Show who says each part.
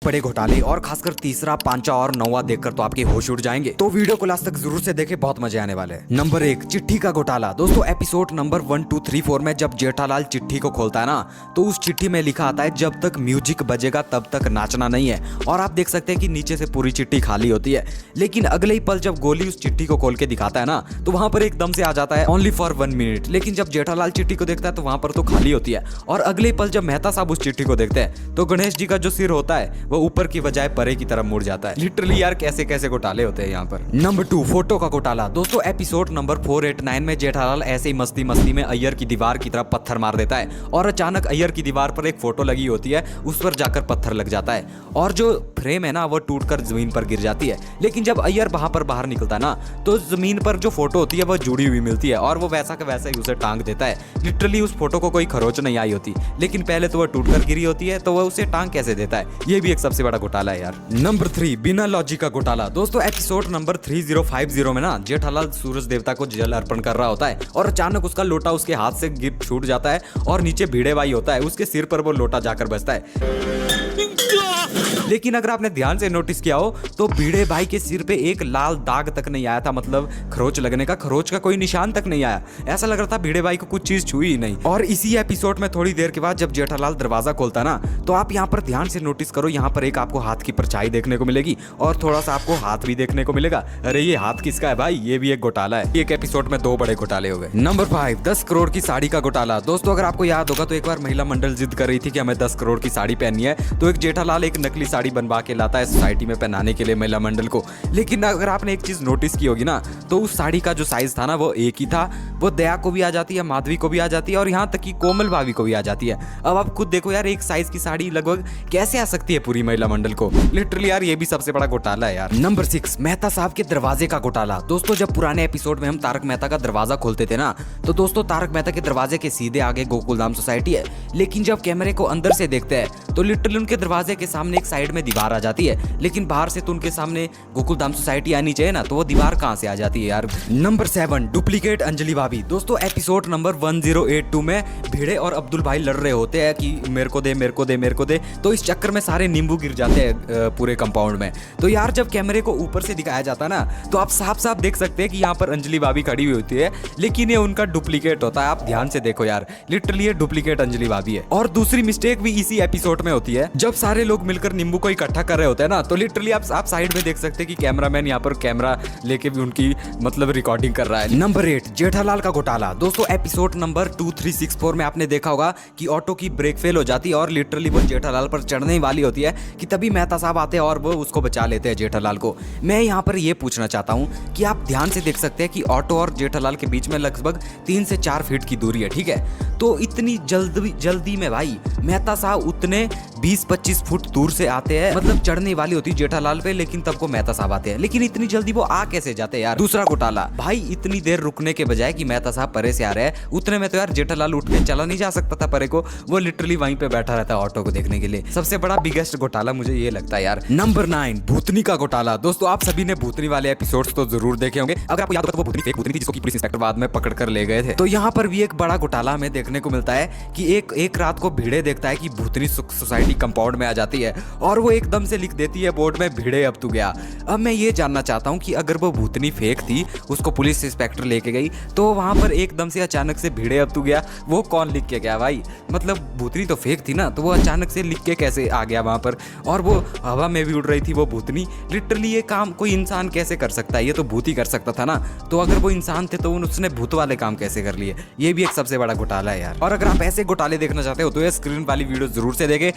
Speaker 1: बड़े घोटाले और खासकर तीसरा, पांचवा और नौवा देखकर तो आपके होश उड़ जाएंगे। तो वीडियो को लास्ट तक जरूर से देखें, बहुत मजे आने वाले हैं। नंबर 1, चिट्ठी का घोटाला। दोस्तों एपिसोड नंबर 1, 2, 3, 4 में जब जेठालाल चिट्ठी को खोलता है ना, तो उस चिट्ठी में लिखा आता है जब तक म्यूजिक बजेगा तब तक नाचना नहीं है। और आप देख सकते हैं कि नीचे से पूरी चिट्ठी खाली होती है। लेकिन अगले ही पल जब गोली उस चिट्ठी को खोल के दिखाता है ना, तो वहां पर एकदम से आ जाता है ओनली फॉर 1 मिनट। लेकिन जब जेठालाल चिट्ठी को देखता है तो वहां पर तो खाली होती है। और अगले पल जब मेहता साहब उस चिट्ठी को देखते हैं तो गणेश जी का जो सिर होता है वो ऊपर की बजाय परे की तरफ मुड़ जाता है। लिटरली यार कैसे कैसे घोटाले होते हैं यहाँ पर। नंबर 2, फोटो का घोटाला। दोस्तों एपिसोड नंबर 489 में जेठालाल ऐसे ही मस्ती मस्ती में अय्यर की दीवार की तरफ पत्थर मार देता है और अचानक अय्यर की दीवार पर एक फोटो लगी होती है, उस पर जाकर पत्थर लग जाता है और जो फ्रेम है ना वो टूटकर जमीन पर गिर जाती है। लेकिन जब अय्यर वहां पर बाहर निकलता है ना, तो जमीन पर जो फोटो होती है वो जुड़ी हुई मिलती है और वो वैसा का वैसा ही उसे टांग देता है। लिटरली उस फोटो को कोई खरोच नहीं आई होती, लेकिन पहले तो वो टूटकर गिरी होती है, तो वो उसे टांग कैसे देता है। ये भी एक सबसे बड़ा घोटाला है यार। नंबर 3, बिना लॉजिक का घोटाला। दोस्तों एपिसोड नंबर 3050 में ना जेठालाल सूरज देवता को जल अर्पण कर रहा होता है और अचानक उसका लोटा उसके हाथ से गिर छूट जाता है और नीचे भिड़े भाई होता है, उसके सिर पर वो लोटा जाकर बजता है। लेकिन अगर आपने ध्यान से नोटिस किया हो तो भिड़े भाई के सिर पे एक लाल दाग तक नहीं आया था, मतलब खरोच लगने का, खरोच का कोई निशान तक नहीं आया। ऐसा लग रहा था भिड़े भाई को कुछ चीज छुई ही नहीं। और इसी एपिसोड में थोड़ी देर के बाद जब जेठालाल दरवाजा खोलता ना, तो आप यहाँ पर ध्यान से नोटिस करो, यहाँ पर एक आपको हाथ की परछाई देखने को मिलेगी और थोड़ा सा आपको हाथ भी देखने को मिलेगा। अरे ये हाथ किसका है भाई? ये भी एक घोटाला है। एक एपिसोड में 2 बड़े घोटाले हो गए। नंबर 5, 10 करोड़ की साड़ी का घोटाला। दोस्तों अगर आपको याद होगा तो एक बार महिला मंडल जिद कर रही थी कि हमें 10 करोड़ की साड़ी पहननी है, तो एक जेठालाल एक नकली साड़ी बनवा के लाता है सोसाइटी में पहनाने के लिए महिला मंडल को। लेकिन अगर आपने एक चीज नोटिस की होगी ना, तो उस साड़ी का जो साइज था ना वो एक ही था। वो दया को भी आ जाती है, माधवी को भी आ जाती है और यहाँ तक कि कोमल भाभी को भी आ जाती है। अब आप खुद देखो यार, एक साइज की साड़ी लगभग कैसे आ सकती है पूरी महिला मंडल को। लिटरली यार ये भी सबसे बड़ा घोटाला है यार। नंबर 6, मेहता साहब के दरवाजे का घोटाला। दोस्तों जब पुराने एपिसोड में हम तारक मेहता का दरवाजा खोलते थे ना, तो दोस्तों तारक मेहता के दरवाजे के सीधे आगे गोकुलधाम सोसाइटी है। लेकिन जब कैमरे को अंदर से देखते हैं तो लिटरली उनके दरवाजे के सामने एक साइड में दीवार आ जाती है, लेकिन बाहर से तो उनके सामने गोकुलधाम सोसाइटी आनी चाहिए ना, तो वो दीवार कहां से आ जाती है यार। नंबर 7, डुप्लीकेट अंजलि भाभी। दोस्तों एपिसोड नंबर 1082 में भिड़े और अब्दुल भाई लड़ रहे होते हैं कि मेरे को दे मेरे को दे मेरे को दे, तो इस चक्कर में सारे नींबू गिर जाते हैं पूरे कंपाउंड में। तो यार जब कैमरे को ऊपर से दिखाया जाता है ना, तो आप साफ साफ देख सकते हैं कि यहाँ पर अंजलि भाभी खड़ी हुई होती है, लेकिन ये उनका डुप्लीकेट होता है। आप ध्यान से देखो यार, लिटरली ये डुप्लीकेट अंजलि भाभी है। और दूसरी मिस्टेक भी इसी एपिसोड में होती है, जब सारे लोग मिलकर नींबू को इकट्ठा कर रहे होते हैं ना, तो लिटरली आप साइड में देख सकते हैं कि कैमरामैन यहाँ पर कैमरा लेके भी उनकी मतलब रिकॉर्डिंग कर रहा है। नंबर 8, जेठालाल का घोटाला। दोस्तों एपिसोड नंबर 2364 में आपने देखा होगा कि ऑटो की ब्रेक फेल हो जाती है और लिटरली वो जेठालाल पर चढ़ने वाली होती है कि तभी मेहता साहब आते हैं और वो उसको बचा लेते हैं जेठालाल को। मैं यहाँ पर ये पूछना चाहता हूँ कि आप ध्यान से देख सकते हैं कि ऑटो और जेठालाल के बीच में लगभग 3 से 4 फीट की दूरी है, ठीक है। तो इतनी जल्दी में भाई मेहता साहब उतने 20-25 फुट दूर से आते हैं, मतलब चढ़ने वाली होती है जेठालाल पे, लेकिन तब को मेहता साहब आते हैं। लेकिन इतनी जल्दी वो आ कैसे जाते हैं यार? दूसरा घोटाला, भाई इतनी देर रुकने के बजाय कि मेहता साहब परे से आ रहे हैं, उतने में तो यार जेठालाल उठ के चला नहीं जा सकता था परे को, वो लिटरली वहीं पे बैठा रहता है ऑटो को देखने के लिए। सबसे बड़ा बिगेस्ट घोटाला मुझे ये लगता है यार। नंबर 9, भूतनी का घोटाला। दोस्तों आप सभी ने भूतनी वाले एपिसोड्स तो जरूर देखे होंगे। अगर आपको याद हो तो वो भूतनी फेक भूतनी थी जिसको पुलिस इंस्पेक्टर बाद में पकड़ कर ले गए थे। तो यहाँ पर भी एक बड़ा घोटाला हमें देखने को मिलता है कि एक रात को भिड़े देखता है कि भूतनी सोसाइटी कंपाउंड में आ जाती है और वो एकदम से लिख देती है बोर्ड में, भिड़े अब तू गया। अब मैं ये जानना चाहता हूँ कि अगर वो भूतनी फेक थी, उसको पुलिस इंस्पेक्टर लेके गई, तो वहां पर एकदम से अचानक से भिड़े अब तू गया, वो कौन लिख के गया भाई? मतलब भूतनी तो फेक थी ना, तो वो अचानक से लिख के कैसे आ गया वहां पर? और वो हवा में भी उड़ रही थी वो भूतनी। लिटरली ये काम कोई इंसान कैसे कर सकता है? ये तो भूत ही कर सकता था ना। तो अगर वो इंसान थे तो उसने भूत वाले काम कैसे कर लिए? ये भी एक सबसे बड़ा घोटाला है यार। और अगर आप ऐसे घोटाले देखना चाहते हो तो ये स्क्रीन वाली वीडियो जरूर से देखें।